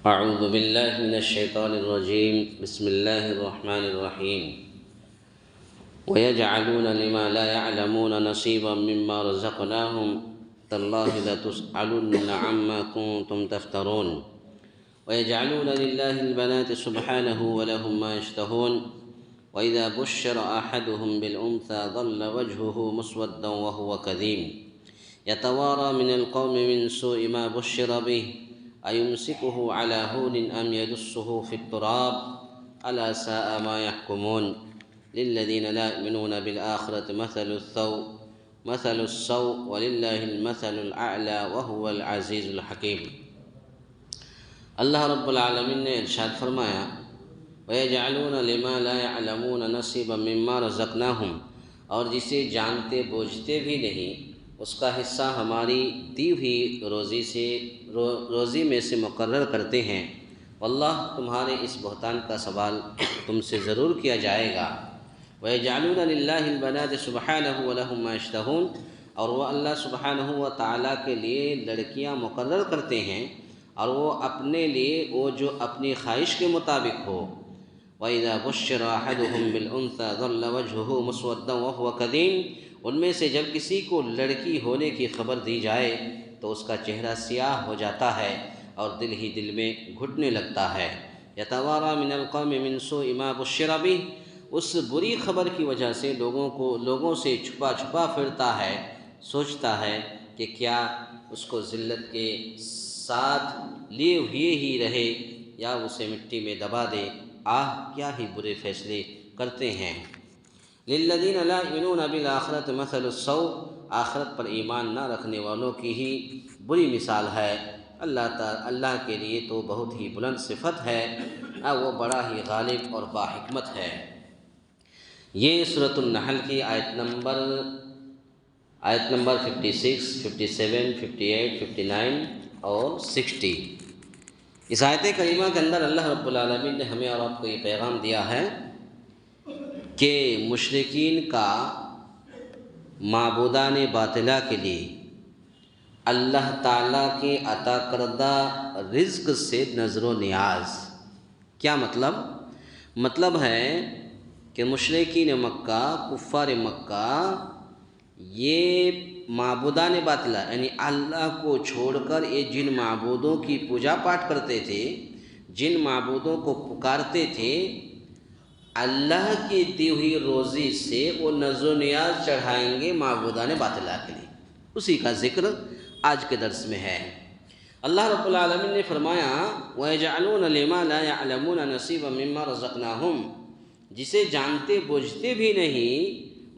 أعوذ بالله من الشيطان الرجيم بسم الله الرحمن الرحيم ويجعلون لما لا يعلمون نصيبا مما رزقناهم تالله لتسألن عما كنتم تفترون ويجعلون لله البنات سبحانه ولهم ما يشتهون وإذا بشر أحدهم بالأنثى ظل وجهه مسودا وهو كظيم يتوارى من القوم من سوء ما بشر به أيمسكه على هون أم يدسه في التراب ألا ساء ما يحكمون للذين لا يؤمنون بالآخرة مثل السوء ولله المثل الأعلى وهو العزيز الحكيم۔ اللہ رب العالمین نے ارشاد فرمایا وَيَجْعَلُونَ لِمَا لَا يَعْلَمُونَ نَصِيبًا مِّمَّا رَزَقْنَاهُمْ، اور جسے جانتے بوجھتے بھی نہیں اس کا حصہ ہماری دی ہوئی روزی میں سے مقرر کرتے ہیں۔ واللہ تمہارے اس بہتان کا سوال تم سے ضرور کیا جائے گا۔ وَيَجْعَلُونَ لِلَّهِ الْبَنَاتِ سُبْحَانَهُ وَلَهُم مَّا يَشْتَهُونَ، اور وہ اللہ سبحانہ و تعالیٰ کے لیے لڑکیاں مقرر کرتے ہیں اور وہ اپنے لیے وہ جو اپنی خواہش کے مطابق ہو۔ وَإِذَا بُشِّرَ أَحَدُهُم بِالْأُنثَىٰ ظَلَّ وَجْهُهُ مُسْوَدًّا وَهُوَ كَظِيمٌ، ان میں سے جب کسی کو لڑکی ہونے کی خبر دی جائے تو اس کا چہرہ سیاہ ہو جاتا ہے اور دل ہی دل میں گھٹنے لگتا ہے۔ يَتَوَارَىٰ مِنَ الْقَوْمِ مِنْ سُوءِ مَا بُشِّرَ بِهِ، اس بری خبر کی وجہ سے لوگوں سے چھپا چھپا پھرتا ہے، سوچتا ہے کہ کیا اس کو ذلت کے ساتھ لیے ہوئے ہی رہے یا اسے مٹی میں دبا دے۔ کیا ہی برے فیصلے کرتے ہیں۔ للذین لا یؤمنون بالآخرۃ مثل السوء، آخرت پر ایمان نہ رکھنے والوں کی ہی بری مثال ہے۔ اللہ کے لیے تو بہت ہی بلند صفت ہے، وہ بڑا ہی غالب اور باحکمت ہے۔ یہ سورۃ النحل کی آیت نمبر 56، 57، 58، 59 اور 60۔ اس آیت کریمہ کے اندر اللہ رب العالمین نے ہمیں اور آپ کو یہ پیغام دیا ہے کہ مشرکین کا معبودان باطلہ کے لیے اللہ تعالیٰ کے عطا کردہ رزق سے نظر و نیاز۔ کیا مطلب ہے کہ مشرکین مکہ، کفار مکہ، یہ معبودان باطلہ یعنی اللہ کو چھوڑ کر یہ جن معبودوں کی پوجا پاٹ کرتے تھے، جن معبودوں کو پکارتے تھے، اللہ کی دی ہوئی روزی سے وہ نذر و نیاز چڑھائیں گے معبودان باطلہ کے لیے۔ اسی کا ذکر آج کے درس میں ہے۔ اللہ رب العالمین نے فرمایا وَيَجْعَلُونَ لِمَا لَا يَعْلَمُونَ نَصِيبًا مِّمَّا رَزَقْنَاهُمْ، جسے جانتے بوجھتے بھی نہیں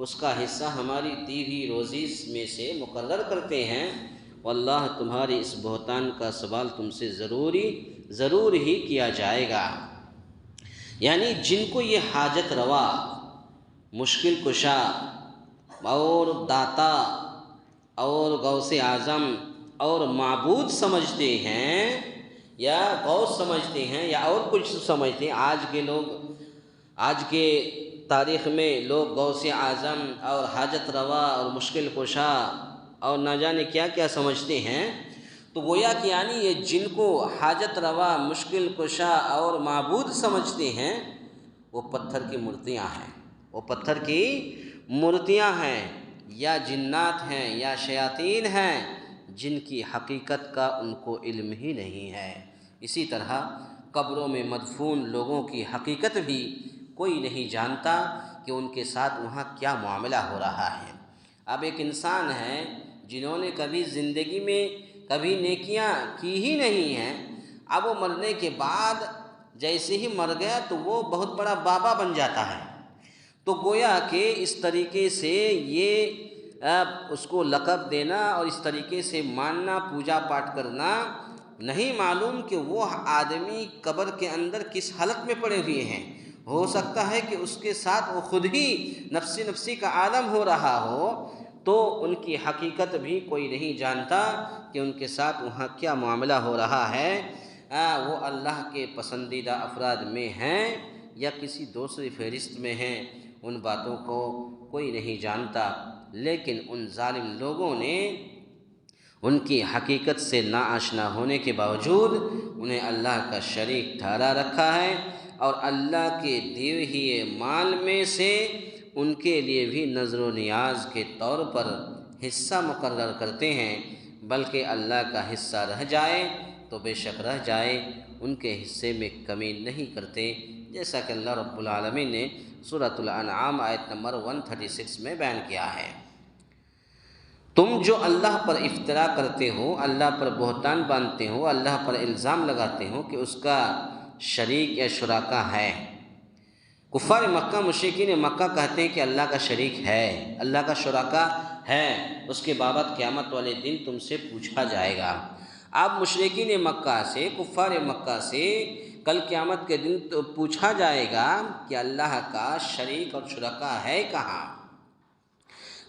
اس کا حصہ ہماری دی ہوئی روزی میں سے مقرر کرتے ہیں۔ واللہ تمہاری اس بہتان کا سوال تم سے ضرور ہی کیا جائے گا۔ یعنی جن کو یہ حاجت روا، مشکل کشا اور داتا اور غوث اعظم اور معبود سمجھتے ہیں یا غوث سمجھتے ہیں یا اور کچھ سمجھتے ہیں، آج کے تاریخ میں لوگ غوث اعظم اور حاجت روا اور مشکل کشا اور نہ جانے کیا کیا سمجھتے ہیں، تو گویا کہ یعنی یہ جن کو حاجت روا، مشکل کشا اور معبود سمجھتے ہیں وہ پتھر کی مورتیاں ہیں یا جنات ہیں یا شیاطین ہیں جن کی حقیقت کا ان کو علم ہی نہیں ہے۔ اسی طرح قبروں میں مدفون لوگوں کی حقیقت بھی کوئی نہیں جانتا کہ ان کے ساتھ وہاں کیا معاملہ ہو رہا ہے۔ اب ایک انسان ہے جنہوں نے کبھی زندگی میں کبھی نیکیاں کی ہی نہیں ہیں، اب وہ مرنے کے بعد جیسے ہی مر گیا تو وہ بہت بڑا بابا بن جاتا ہے۔ تو گویا کہ اس طریقے سے یہ اس کو لقب دینا اور اس طریقے سے ماننا، پوجا پاٹ کرنا، نہیں معلوم کہ وہ آدمی قبر کے اندر کس حالت میں پڑے ہوئے ہیں۔ ہو سکتا ہے کہ اس کے ساتھ وہ خود ہی نفسی کا عالم ہو رہا ہو، تو ان کی حقیقت بھی کوئی نہیں جانتا کہ ان کے ساتھ وہاں کیا معاملہ ہو رہا ہے۔ وہ اللہ کے پسندیدہ افراد میں ہیں یا کسی دوسری فہرست میں ہیں، ان باتوں کو کوئی نہیں جانتا۔ لیکن ان ظالم لوگوں نے ان کی حقیقت سے ناآشنا ہونے کے باوجود انہیں اللہ کا شریک ٹھہرا رکھا ہے، اور اللہ کے دیے ہوئے مال میں سے ان کے لیے بھی نظر و نیاز کے طور پر حصہ مقرر کرتے ہیں، بلکہ اللہ کا حصہ رہ جائے تو بے شک رہ جائے، ان کے حصے میں کمی نہیں کرتے، جیسا کہ اللہ رب العالمین نے سورۃ الانعام آیت نمبر 136 میں بیان کیا ہے۔ تم جو اللہ پر افترا کرتے ہو، اللہ پر بہتان باندھتے ہو، اللہ پر الزام لگاتے ہو کہ اس کا شریک یا شراکا ہے۔ کفار مکہ مشرکین مکہ کہتے ہیں کہ اللہ کا شریک ہے، اللہ کا شراکا ہے، اس کے بابت قیامت والے دن تم سے پوچھا جائے گا۔ اب مشرکین مکہ سے، کفار مکہ سے کل قیامت کے دن تو پوچھا جائے گا کہ اللہ کا شریک اور شراکا ہے کہاں۔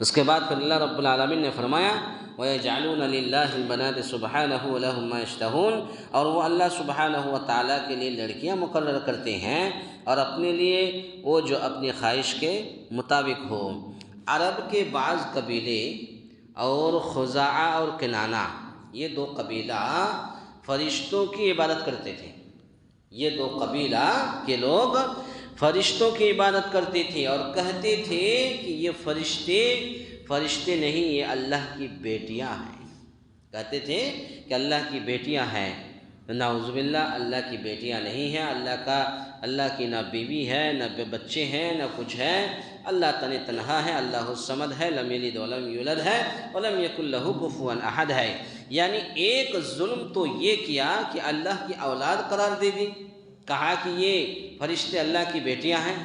اس کے بعد پھر اللہ رب العالمین نے فرمایا وَيَجْعَلُونَ لِلَّهِ الْبَنَاتِ سُبْحَانَهُ وَلَهُم مَّا يَشْتَهُونَ، اور وہ اللہ سبحانہ و تعالیٰ کے لیے لڑکیاں مقرر کرتے ہیں اور اپنے لیے وہ جو اپنی خواہش کے مطابق ہو۔ عرب کے بعض قبیلے اور خزاعہ اور کنانہ، یہ دو قبیلہ فرشتوں کی عبادت کرتے تھے، یہ دو قبیلہ کے لوگ فرشتوں کی عبادت کرتے تھے اور کہتے تھے کہ یہ فرشتے نہیں، یہ اللہ کی بیٹیاں ہیں، کہتے تھے کہ اللہ کی بیٹیاں ہیں۔ نعوذ باللہ، اللہ کی بیٹیاں نہیں ہیں، اللہ کی نہ بیوی ہے، نہ بچے ہیں، نہ کچھ ہے، اللہ تنہا ہے، اللہ الصمد ہے، لم یلد ولم یولد ہے، ولم یکن لہ کفوا احد ہے۔ یعنی ایک ظلم تو یہ کیا کہ اللہ کی اولاد قرار دے دی، کہا کہ یہ فرشتے اللہ کی بیٹیاں ہیں،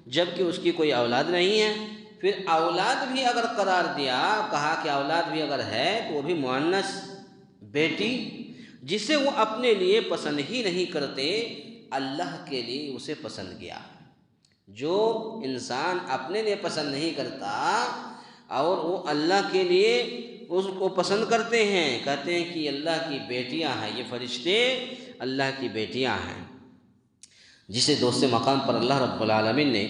جبکہ اس کی کوئی اولاد نہیں ہے۔ پھر اولاد بھی اگر قرار دیا، کہا کہ اولاد بھی اگر ہے تو وہ بھی مؤنث بیٹی، جسے وہ اپنے لیے پسند ہی نہیں کرتے، اللہ کے لیے اسے پسند کیا۔ جو انسان اپنے لیے پسند نہیں کرتا اور وہ اللہ کے لیے اس کو پسند کرتے ہیں، کہتے ہیں کہ اللہ کی بیٹیاں ہیں، یہ فرشتے اللہ کی بیٹیاں ہیں، جسے دوست مقام پر اللہ رب العالمین نے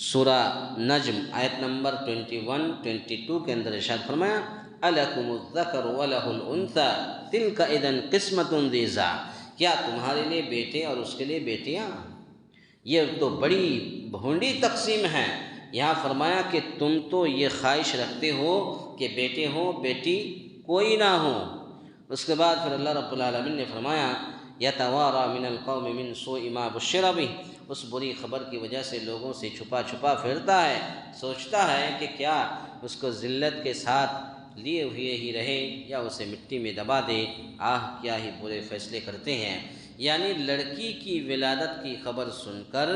سورہ نجم آیت نمبر 21-22 کے اندر ارشاد فرمایا أَلَكُمُ الذَّكَرُ وَلَهُ الْأُنثَىٰ تِلْكَ إِذًا قِسْمَةٌ ضِیزَىٰ، کیا تمہارے لیے بیٹے اور اس کے لیے بیٹیاں؟ یہ تو بڑی بھونڈی تقسیم ہے۔ یہاں فرمایا کہ تم تو یہ خواہش رکھتے ہو کہ بیٹے ہوں، بیٹی کوئی نہ ہو۔ اس کے بعد پھر اللہ رب العالمین نے فرمایا یتوارا من القوم من سوء ما بشر بہ، اس بری خبر کی وجہ سے لوگوں سے چھپا چھپا پھرتا ہے، سوچتا ہے کہ کیا اس کو ذلت کے ساتھ لیے ہوئے ہی رہے یا اسے مٹی میں دبا دے، کیا ہی برے فیصلے کرتے ہیں۔ یعنی لڑکی کی ولادت کی خبر سن کر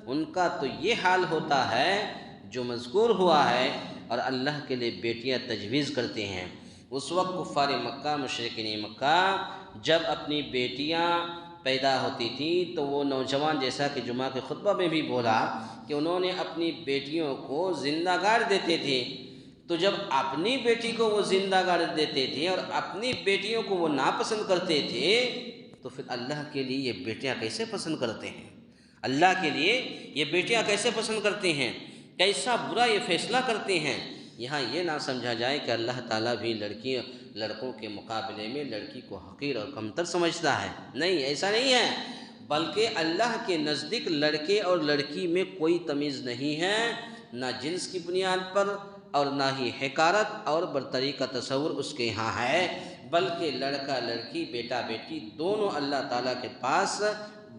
ان کا تو یہ حال ہوتا ہے جو مذکور ہوا ہے، اور اللہ کے لیے بیٹیاں تجویز کرتے ہیں۔ اس وقت کفار مکہ مشرکین مکہ جب اپنی بیٹیاں پیدا ہوتی تھیں تو وہ نوجوان، جیسا کہ جمعہ کے خطبہ میں بھی بولا کہ انہوں نے اپنی بیٹیوں کو زندہ گاڑ دیتے تھے، تو جب اپنی بیٹی کو وہ زندہ گاڑ دیتے تھے اور اپنی بیٹیوں کو وہ ناپسند کرتے تھے، تو پھر اللہ کے لیے یہ بیٹیاں کیسے پسند کرتے ہیں؟ اللہ کے لیے یہ بیٹیاں کیسے پسند کرتے ہیں؟ کیسا برا یہ فیصلہ کرتے ہیں؟ یہاں یہ نہ سمجھا جائے کہ اللہ تعالیٰ بھی لڑکوں کے مقابلے میں لڑکی کو حقیر اور کمتر سمجھتا ہے، نہیں، ایسا نہیں ہے، بلکہ اللہ کے نزدیک لڑکے اور لڑکی میں کوئی تمیز نہیں ہے، نہ جنس کی بنیاد پر اور نہ ہی حقارت اور برتری کا تصور اس کے یہاں ہے، بلکہ لڑکا لڑکی، بیٹا بیٹی دونوں اللہ تعالیٰ کے پاس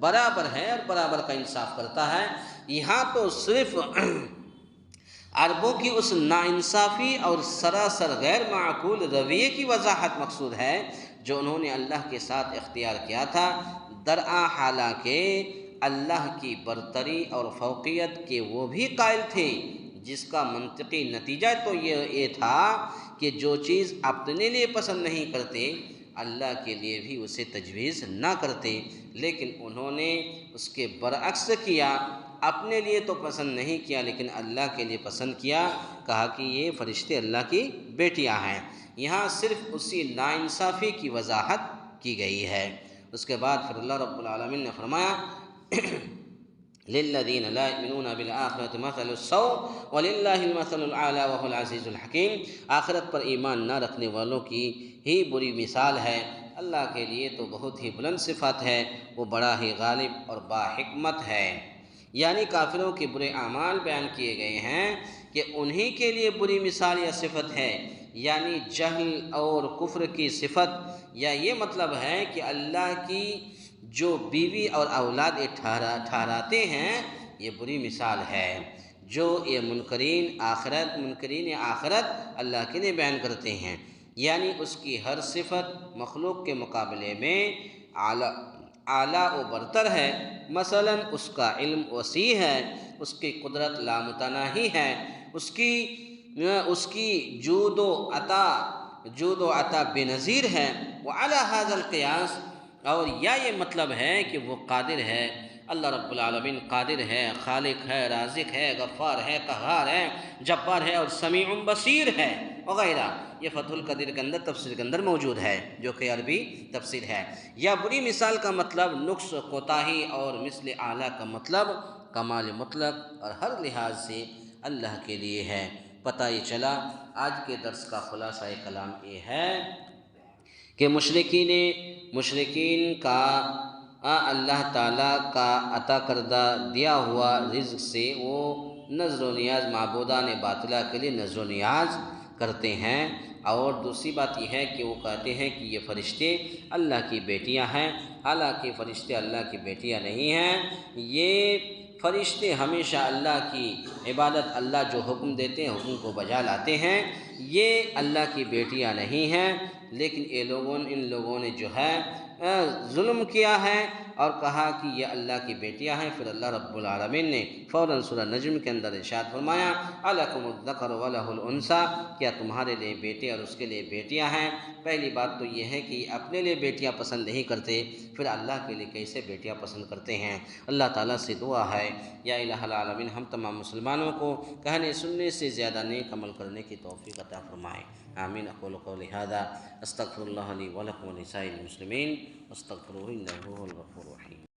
برابر ہے اور برابر کا انصاف کرتا ہے۔ یہاں تو صرف عربوں کی اس ناانصافی اور سراسر غیر معقول رویے کی وضاحت مقصود ہے جو انہوں نے اللہ کے ساتھ اختیار کیا تھا، درآں حالانکہ اللہ کی برتری اور فوقیت کے وہ بھی قائل تھے، جس کا منطقی نتیجہ تو یہ تھا کہ جو چیز اپنے لیے پسند نہیں کرتے اللہ کے لیے بھی اسے تجویز نہ کرتے، لیکن انہوں نے اس کے برعکس کیا، اپنے لیے تو پسند نہیں کیا لیکن اللہ کے لیے پسند کیا، کہا کہ یہ فرشتے اللہ کی بیٹیاں ہیں۔ یہاں صرف اسی ناانصافی کی وضاحت کی گئی ہے۔ اس کے بعد پھر اللہ رب العالمین نے فرمایا للذین لا یؤمنون بالآخرۃ مثل السوء وللہ المثل الاعلی وهو العزیز الحکیم، آخرت پر ایمان نہ رکھنے والوں کی ہی بری مثال ہے، اللہ کے لیے تو بہت ہی بلند صفت ہے، وہ بڑا ہی غالب اور باحکمت ہے۔ یعنی کافروں کے برے اعمال بیان کیے گئے ہیں کہ انہی کے لیے بری مثال یا صفت ہے، یعنی جہل اور کفر کی صفت، یا یہ مطلب ہے کہ اللہ کی جو بیوی اور اولاد ٹھہراتے ہیں یہ بری مثال ہے، جو یہ منکرین آخرت اللہ کے لیے بیان کرتے ہیں، یعنی اس کی ہر صفت مخلوق کے مقابلے میں اعلیٰ و برتر ہے۔ مثلا اس کا علم وسیع ہے، اس کی قدرت لامتناہی ہے، اس کی جود و عطا بے نظیر ہے۔ وعلی ھذا القیاس، اور یا یہ مطلب ہے کہ وہ قادر ہے، اللہ رب العالمین قادر ہے، خالق ہے، رازق ہے، غفار ہے، قہار ہے، جبار ہے اور سمیع بصیر ہے وغیرہ۔ یہ فتح القدیر کے اندر تفسیر کے اندر موجود ہے، جو کہ عربی تفسیر ہے۔ یا بری مثال کا مطلب نقص، کوتاہی، اور مثل اعلیٰ کا مطلب کمال مطلق اور ہر لحاظ سے اللہ کے لیے ہے۔ پتہ یہ چلا آج کے درس کا خلاصہ کلام یہ ہے کہ مشرکین کا اللہ تعالیٰ کا عطا کردہ دیا ہوا رزق سے وہ نذر و نیاز، معبودان باطلہ کے لیے نذر و نیاز کرتے ہیں۔ اور دوسری بات یہ ہے کہ وہ کہتے ہیں کہ یہ فرشتے اللہ کی بیٹیاں ہیں، حالانکہ فرشتے اللہ کی بیٹیاں نہیں ہیں۔ یہ فرشتے ہمیشہ اللہ کی عبادت، اللہ جو حکم دیتے ہیں حکم کو بجا لاتے ہیں، یہ اللہ کی بیٹیاں نہیں ہیں۔ لیکن ان لوگوں نے جو ہے ظلم کیا ہے اور کہا کہ یہ اللہ کی بیٹیاں ہیں۔ پھر اللہ رب العالمین نے فوراً سورہ نجم کے اندر ارشاد فرمایا اَلَکُمُ الذَّکَرُ وَلَهُ الْأُنثىٰ، کیا تمہارے لیے بیٹے اور اس کے لیے بیٹیاں ہیں؟ پہلی بات تو یہ ہے کہ اپنے لیے بیٹیاں پسند نہیں کرتے، پھر اللہ کے لیے کیسے بیٹیاں پسند کرتے ہیں؟ اللہ تعالیٰ سے دعا ہے یا الہ العالمین ہم تمام مسلمانوں کو کہنے سننے سے زیادہ نیک عمل کرنے کی توفیق عطا فرمائے، آمین۔ اقول قولی ھذا استغفر اللہ لی ولکم ولسائر المسلمین واستغفروہ انہ هو الغفور الرحیم۔